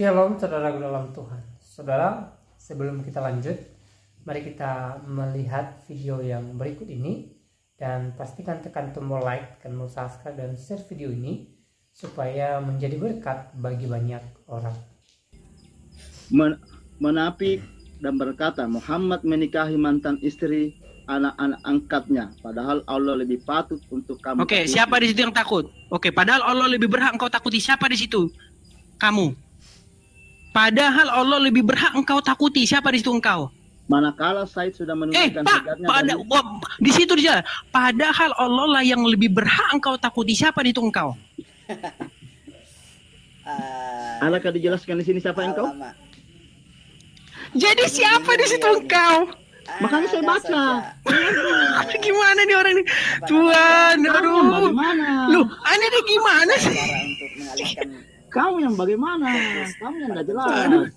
Shalom saudara dalam Tuhan. Saudara, sebelum kita lanjut, mari kita melihat video yang berikut ini dan pastikan tekan tombol like, tombol subscribe dan share video ini supaya menjadi berkat bagi banyak orang. Menapik dan berkata Muhammad menikahi mantan istri anak-anak angkatnya, padahal Allah lebih patut untuk kamu. Oke, siapa di situ yang takut? Oke, padahal Allah lebih berhak engkau takuti. Siapa di situ? Kamu. Padahal Allah lebih berhak engkau takuti. Siapa di situ engkau? Manakala Said sudah menunjukkan di situ dia. Padahal Allah lah yang lebih berhak engkau takuti. Siapa di situ engkau? Adakah dijelaskan di sini siapa engkau? Jadi siapa di situ engkau? Makanya saya baca. Gimana nih orang ini? Tuhan, aduh. Lu, aneh deh gimana sih? Kamu yang bagaimana? Kamu yang enggak jelas.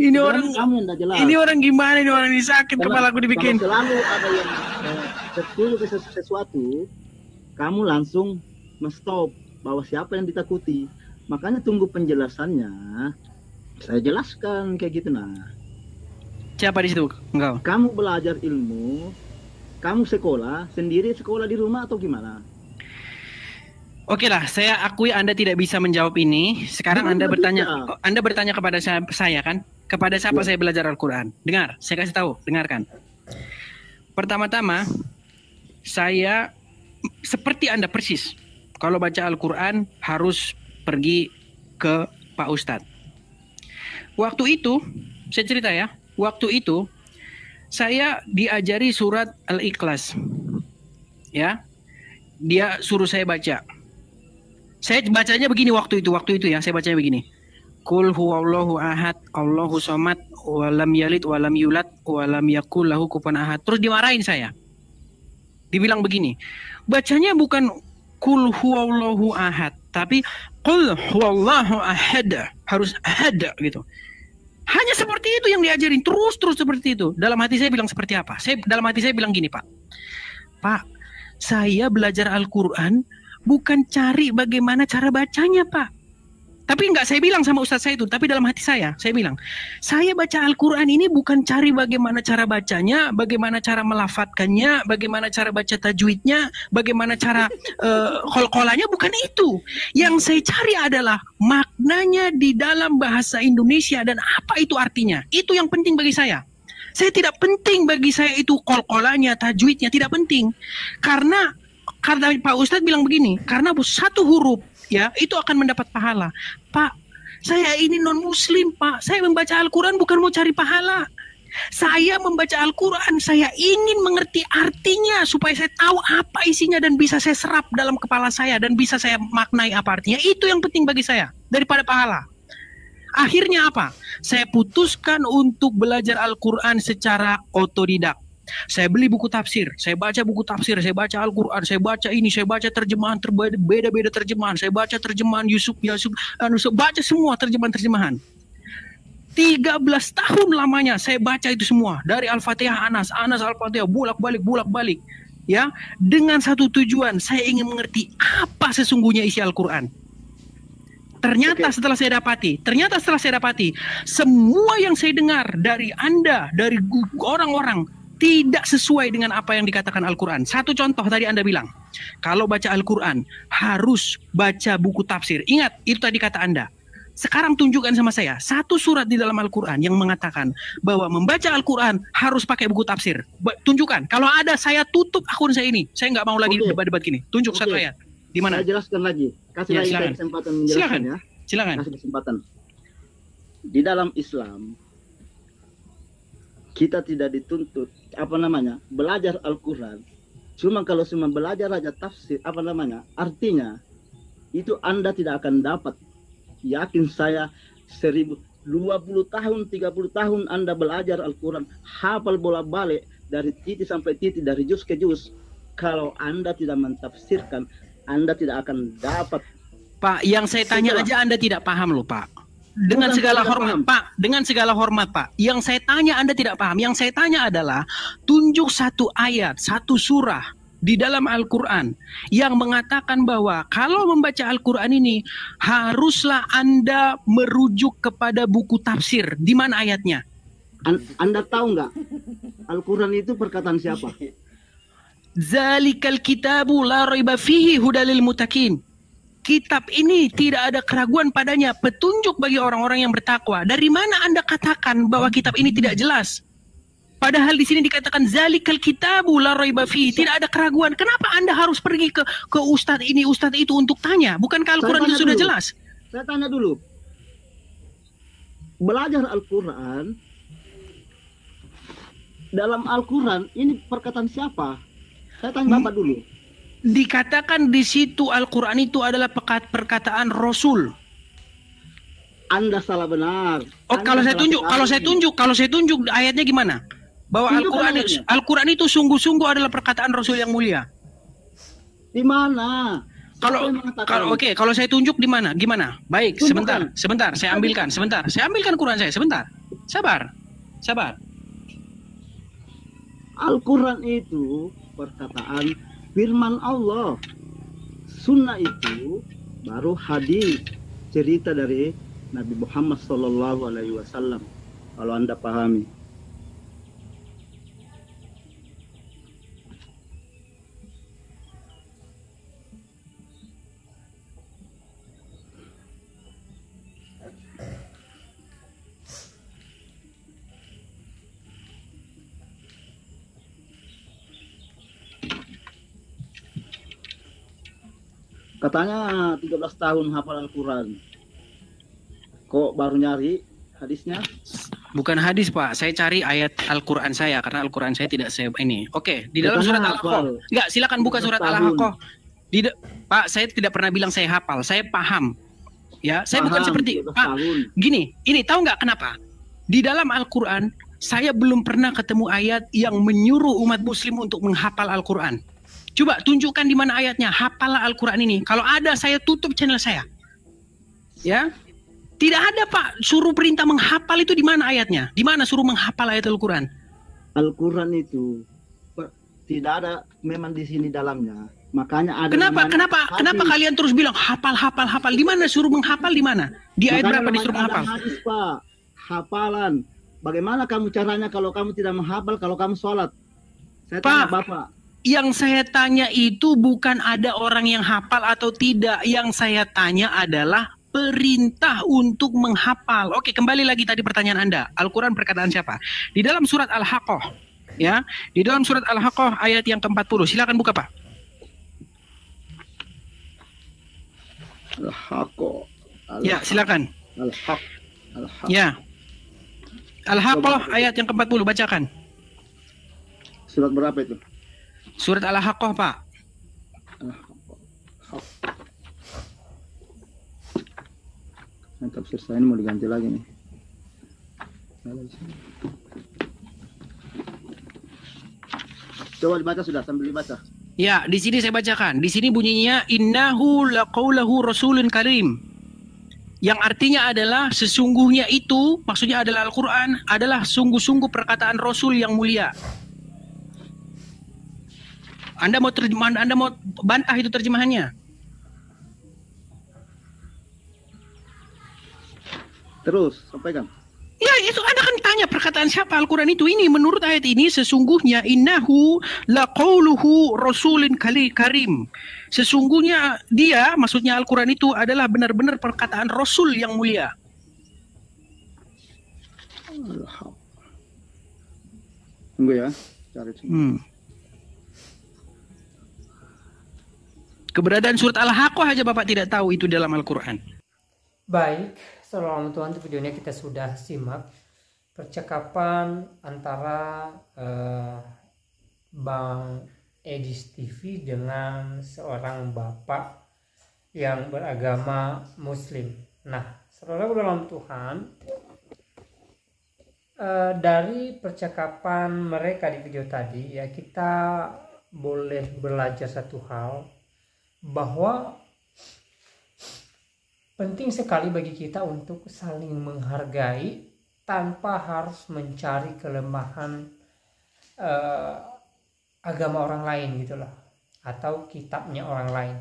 Ini orang, kamu yang enggak jelas. Ini orang gimana? Ini orang ini sakit kepala aku dibikin. Selalu ada yang setuju ke sesuatu, kamu langsung stop bahwa siapa yang ditakuti. Makanya tunggu penjelasannya. Saya jelaskan kayak gitu nah. Siapa di situ? Enggak. Kamu belajar ilmu, kamu sekolah sendiri, sekolah di rumah atau gimana? Oke lah, saya akui Anda tidak bisa menjawab ini. Sekarang Anda bertanya kepada saya kan? Kepada siapa saya belajar Al-Quran? Dengar, saya kasih tahu, dengarkan. Pertama-tama, saya seperti Anda persis. Kalau baca Al-Quran harus pergi ke Pak Ustadz. Waktu itu, saya cerita ya. Waktu itu saya diajari surat Al-Ikhlas. Ya. Dia suruh saya baca. Saya bacanya begini waktu itu ya, saya bacanya begini. Qul huwallahu ahad, Allahu somad, wa lam yalid wa lam yulad wa lam yakul lahu kufuwan ahad. Terus dimarahin saya. Dibilang begini. Bacanya bukan Qul huwallahu ahad, tapi Qul huwallahu ahad. Harus ahad gitu. Hanya seperti itu yang diajarin, terus seperti itu. Dalam hati saya bilang seperti apa? Dalam hati saya bilang gini, Pak, saya belajar Al-Quran bukan cari bagaimana cara bacanya, Pak. Tapi enggak saya bilang sama ustadz saya itu, tapi dalam hati saya bilang, saya baca Al-Quran ini bukan cari bagaimana cara bacanya, bagaimana cara melafatkannya, bagaimana cara baca tajwidnya, bagaimana cara qalqalanya, bukan itu. Yang saya cari adalah maknanya di dalam bahasa Indonesia dan apa itu artinya. Itu yang penting bagi saya. Saya tidak penting bagi saya itu qalqalanya, tajwidnya, tidak penting. Karena Pak Ustadz bilang begini, karena satu huruf ya itu akan mendapat pahala. Pak, saya ini non muslim, Pak. Saya membaca Al-Quran bukan mau cari pahala. Saya membaca Al-Quran, saya ingin mengerti artinya supaya saya tahu apa isinya dan bisa saya serap dalam kepala saya dan bisa saya maknai apa artinya. Itu yang penting bagi saya daripada pahala. Akhirnya apa? Saya putuskan untuk belajar Al-Quran secara otodidak. Saya beli buku tafsir, saya baca buku tafsir, saya baca Al-Quran, saya baca ini, saya baca terjemahan beda-beda terjemahan, saya baca terjemahan Yusuf, baca semua terjemahan-terjemahan. 13 tahun lamanya saya baca itu semua, dari Al-Fatihah Anas Al-Fatihah, bolak-balik, ya, dengan satu tujuan, saya ingin mengerti apa sesungguhnya isi Al-Quran. Ternyata setelah saya dapati, semua yang saya dengar dari Anda, dari orang-orang, tidak sesuai dengan apa yang dikatakan Al-Quran. Satu contoh tadi Anda bilang, kalau baca Al-Quran harus baca buku tafsir. Ingat, itu tadi kata Anda. Sekarang tunjukkan sama saya satu surat di dalam Al-Quran yang mengatakan bahwa membaca Al-Quran harus pakai buku tafsir. Tunjukkan. Kalau ada, saya tutup akun saya ini. Saya nggak mau lagi debat-debat gini. Tunjuk satu ayat. Di mana? Saya jelaskan lagi. Kasih lagi kesempatan menjelaskan ya. Silakan. Kasih kesempatan. Di dalam Islam kita tidak dituntut belajar Al-Quran. Cuma kalau cuma belajar aja tafsir artinya itu Anda tidak akan dapat. Yakin saya 20 tahun 30 tahun Anda belajar Al-Quran, hafal bolak-balik dari titik sampai titik, dari juz ke juz. Kalau Anda tidak mentafsirkan, Anda tidak akan dapat. Pak, yang saya tanya aja Anda tidak paham loh, Pak. Dengan segala hormat, Pak. Dengan segala hormat, Pak. Yang saya tanya Anda tidak paham. Yang saya tanya adalah tunjuk satu ayat, satu surah di dalam Al-Quran yang mengatakan bahwa kalau membaca Al-Quran ini haruslah Anda merujuk kepada buku tafsir. Di mana ayatnya? Anda tahu nggak? Al-Quran itu perkataan siapa? Zalikal kitabu la raiba fihi hudalil mutakin. Kitab ini tidak ada keraguan padanya, petunjuk bagi orang-orang yang bertakwa. Dari mana Anda katakan bahwa kitab ini tidak jelas? Padahal di sini dikatakan zalikal kitabu la raiba fihi, tidak ada keraguan. Kenapa Anda harus pergi ke ustadz ini, ustadz itu untuk tanya? Bukankah Al-Quran itu sudah jelas? Saya tanya dulu. Belajar Al-Quran, dalam Al-Quran ini perkataan siapa? Saya tanya Bapak dulu. Dikatakan di situ Al-Quran itu adalah perkataan Rasul. Anda salah benar. Oh, kalau saya tunjuk ayatnya gimana? Bahwa Al-Quran itu sungguh-sungguh adalah perkataan Rasul yang mulia. Di mana? Kalau saya tunjuk di mana? Gimana? Baik, sebentar, saya ambilkan Quran saya, sebentar. Sabar. Al-Quran itu perkataan firman Allah. Sunnah itu baru hadis, cerita dari Nabi Muhammad SAW. Kalau Anda pahami. Katanya 13 tahun hafal Al-Quran. Kok baru nyari hadisnya? Bukan hadis, Pak. Saya cari ayat Al-Quran saya karena Al-Quran saya tidak ini. Oke, di dalam surat Al-Haqqah. Enggak, silakan buka surat Al-Haqqah. Pak, saya tidak pernah bilang saya hafal. Saya paham. Ya, saya bukan seperti Pak. Gini, ini tahu nggak kenapa? Di dalam Al-Quran saya belum pernah ketemu ayat yang menyuruh umat muslim untuk menghafal Al-Quran. Coba tunjukkan di mana ayatnya, hafalah Al-Quran ini. Kalau ada, saya tutup channel saya. Ya, tidak ada, Pak. Suruh perintah menghafal itu di mana ayatnya? Di mana suruh menghafal ayat Al-Quran? Al-Quran itu tidak ada memang di sini dalamnya. Makanya ada. Kenapa kalian terus bilang hafal? Di mana suruh menghafal, di mana? Di ayat berapa disuruh menghafal? Hadis, Pak. Hafalan. Bagaimana kamu caranya kalau kamu tidak menghafal, kalau kamu sholat? Saya tanya Bapak. Yang saya tanya itu bukan ada orang yang hafal atau tidak. Yang saya tanya adalah perintah untuk menghafal. Oke, kembali lagi tadi pertanyaan Anda. Al-Quran perkataan siapa? Di dalam surat Al-Haqqah. Ya, di dalam surat Al-Haqqah ayat yang ke-40. Silakan buka, Pak. Al-Haqqah. Ya, silakan. Al-Haqqah. Ya. Al-Haqqah ayat yang ke-40, bacakan. Surat berapa itu? Surat Al-Haqqah, Pak. Tafsir saya ini mau diganti lagi nih. Coba dibaca sudah, sambil dibaca. Ya, di sini saya bacakan. Di sini bunyinya innahu laqaulahu rasulun karim. Yang artinya adalah sesungguhnya itu, maksudnya adalah Al-Quran, adalah sungguh-sungguh perkataan Rasul yang mulia. Anda mau terjemahan, Anda mau bantah itu terjemahannya? Terus, sampaikan. Ya, itu Anda kan tanya perkataan siapa Al-Quran itu. Ini menurut ayat ini sesungguhnya innahu laqauluhu rasulin karim. Sesungguhnya dia, maksudnya Al-Quran itu adalah benar-benar perkataan Rasul yang mulia. Tunggu ya, cari sini. Keberadaan surat Al-Haqqah aja Bapak tidak tahu itu dalam Al-Quran. Baik, saudara Tuhan, untuk videonya kita sudah simak percakapan antara Bang Edis TV dengan seorang bapak yang beragama Muslim. Nah, saudara dalam Tuhan, dari percakapan mereka di video tadi, ya kita boleh belajar satu hal, bahwa penting sekali bagi kita untuk saling menghargai tanpa harus mencari kelemahan agama orang lain gitulah. atau kitabnya orang lain.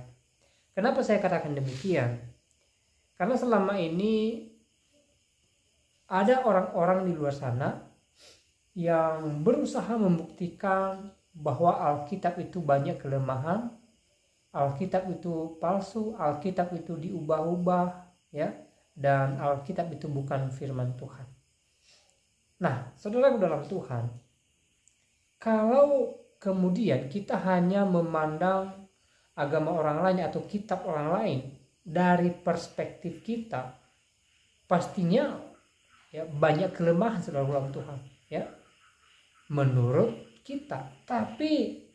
Kenapa saya katakan demikian? Karena selama ini ada orang-orang di luar sana yang berusaha membuktikan bahwa Alkitab itu banyak kelemahan, Alkitab itu palsu, Alkitab itu diubah-ubah, ya, dan Alkitab itu bukan firman Tuhan. Nah, saudara dalam Tuhan, kalau kemudian kita hanya memandang agama orang lain atau kitab orang lain dari perspektif kita, pastinya ya banyak kelemahan saudara dalam Tuhan, ya, menurut kita. Tapi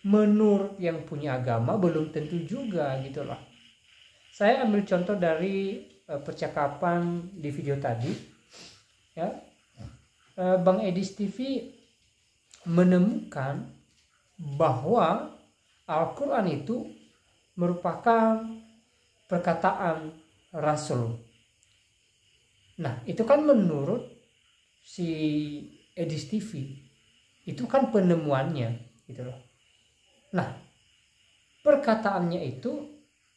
menurut yang punya agama belum tentu juga gitu loh. Saya ambil contoh dari percakapan di video tadi, ya. Bang Edis TV menemukan bahwa Al-Quran itu merupakan perkataan Rasul. Nah, itu kan menurut si Edis TV, itu kan penemuannya gitu loh. Nah, perkataannya itu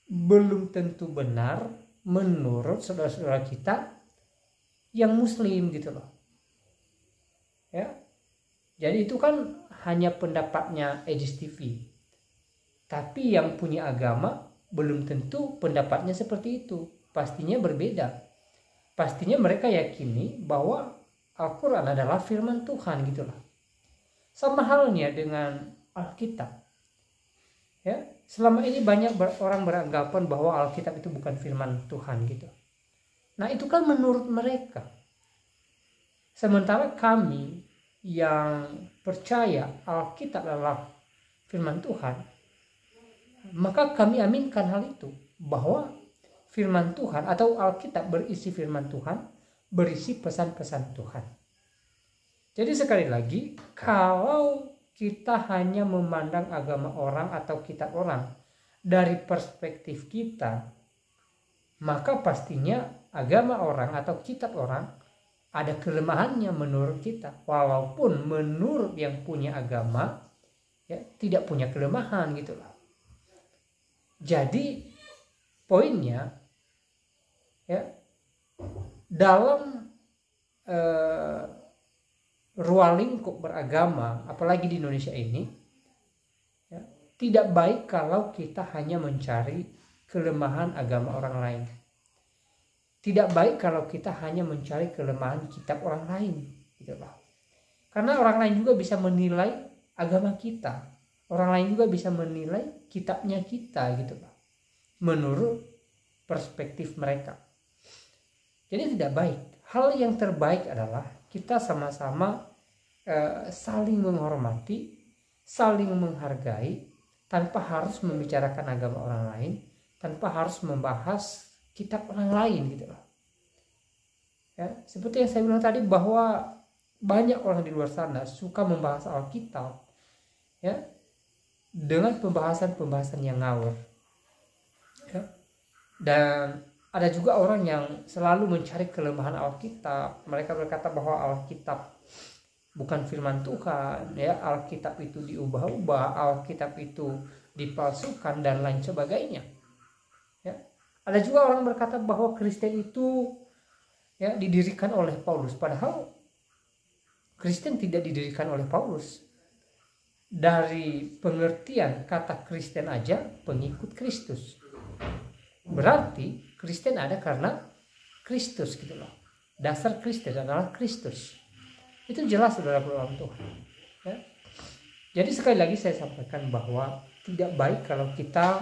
belum tentu benar menurut saudara-saudara kita yang muslim gitu loh, ya. Jadi itu kan hanya pendapatnya Edis TV, tapi yang punya agama belum tentu pendapatnya seperti itu. Pastinya berbeda. Pastinya mereka yakini bahwa Al-Quran adalah firman Tuhan gitu loh. Sama halnya dengan Alkitab, ya. Selama ini banyak orang beranggapan bahwa Alkitab itu bukan firman Tuhan gitu. Nah, itu kan menurut mereka. Sementara kami yang percaya Alkitab adalah firman Tuhan, maka kami aminkan hal itu, bahwa firman Tuhan atau Alkitab berisi firman Tuhan, berisi pesan-pesan Tuhan. Jadi sekali lagi, kalau kita hanya memandang agama orang atau kitab orang dari perspektif kita, maka pastinya agama orang atau kitab orang ada kelemahannya menurut kita, walaupun menurut yang punya agama ya tidak punya kelemahan gitu lah. Jadi poinnya ya, dalam ruang lingkup beragama, apalagi di Indonesia ini, ya, tidak baik kalau kita hanya mencari kelemahan agama orang lain. Tidak baik kalau kita hanya mencari kelemahan kitab orang lain, gitu loh. Karena orang lain juga bisa menilai agama kita, orang lain juga bisa menilai kitabnya kita, gitu loh, menurut perspektif mereka. Jadi tidak baik. Hal yang terbaik adalah kita sama-sama saling menghormati, saling menghargai, tanpa harus membicarakan agama orang lain, tanpa harus membahas kitab orang lain gitu loh. Ya, seperti yang saya bilang tadi, bahwa banyak orang di luar sana suka membahas Alkitab ya dengan pembahasan-pembahasan yang ngawur. Ya. Dan ada juga orang yang selalu mencari kelemahan Alkitab. Mereka berkata bahwa Alkitab bukan firman Tuhan, ya, Alkitab itu diubah-ubah, Alkitab itu dipalsukan dan lain sebagainya. Ya. Ada juga orang berkata bahwa Kristen itu ya didirikan oleh Paulus, padahal Kristen tidak didirikan oleh Paulus. Dari pengertian kata Kristen aja, pengikut Kristus. Berarti Kristen ada karena Kristus gitu loh. Dasar Kristen adalah Kristus. Itu jelas saudara dalam Tuhan. Ya. Jadi sekali lagi saya sampaikan bahwa tidak baik kalau kita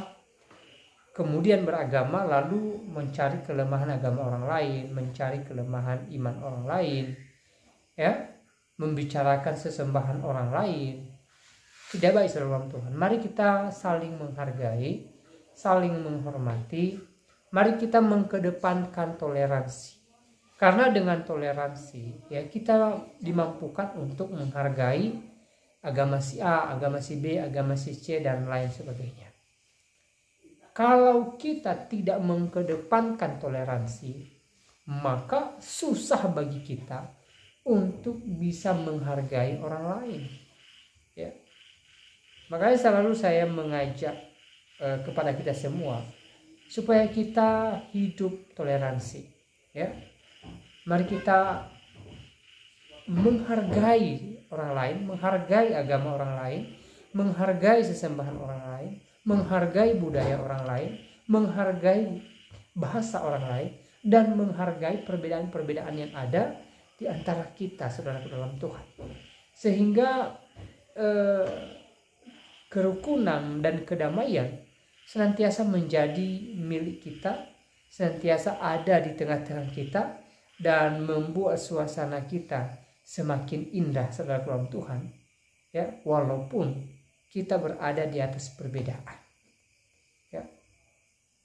kemudian beragama lalu mencari kelemahan agama orang lain, mencari kelemahan iman orang lain, ya, membicarakan sesembahan orang lain. Tidak baik saudara dalam Tuhan. Mari kita saling menghargai, saling menghormati. Mari kita mengedepankan toleransi. Karena dengan toleransi ya kita dimampukan untuk menghargai agama si A, agama si B, agama si C dan lain sebagainya. Kalau kita tidak mengedepankan toleransi, maka susah bagi kita untuk bisa menghargai orang lain. Ya. Makanya selalu saya mengajak kepada kita semua supaya kita hidup toleransi, ya. Mari kita menghargai orang lain, menghargai agama orang lain, menghargai sesembahan orang lain, menghargai budaya orang lain, menghargai bahasa orang lain, dan menghargai perbedaan-perbedaan yang ada di antara kita, saudaraku dalam Tuhan. Sehingga kerukunan dan kedamaian senantiasa menjadi milik kita, senantiasa ada di tengah-tengah kita, dan membuat suasana kita semakin indah, saudara dalam Tuhan, ya, walaupun kita berada di atas perbedaan, ya.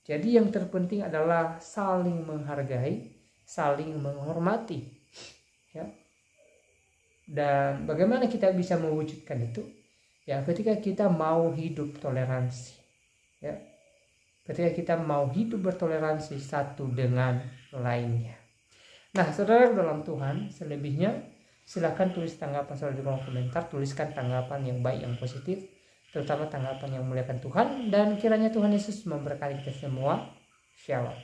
Jadi yang terpenting adalah saling menghargai, saling menghormati, ya. Dan bagaimana kita bisa mewujudkan itu? Ya, ketika kita mau hidup toleransi, ya, ketika kita mau hidup bertoleransi satu dengan lainnya. Nah, saudara dalam Tuhan, selebihnya silakan tulis tanggapan saudara di kolom komentar, tuliskan tanggapan yang baik, yang positif, terutama tanggapan yang memuliakan Tuhan, dan kiranya Tuhan Yesus memberkati kita semua. Shalom.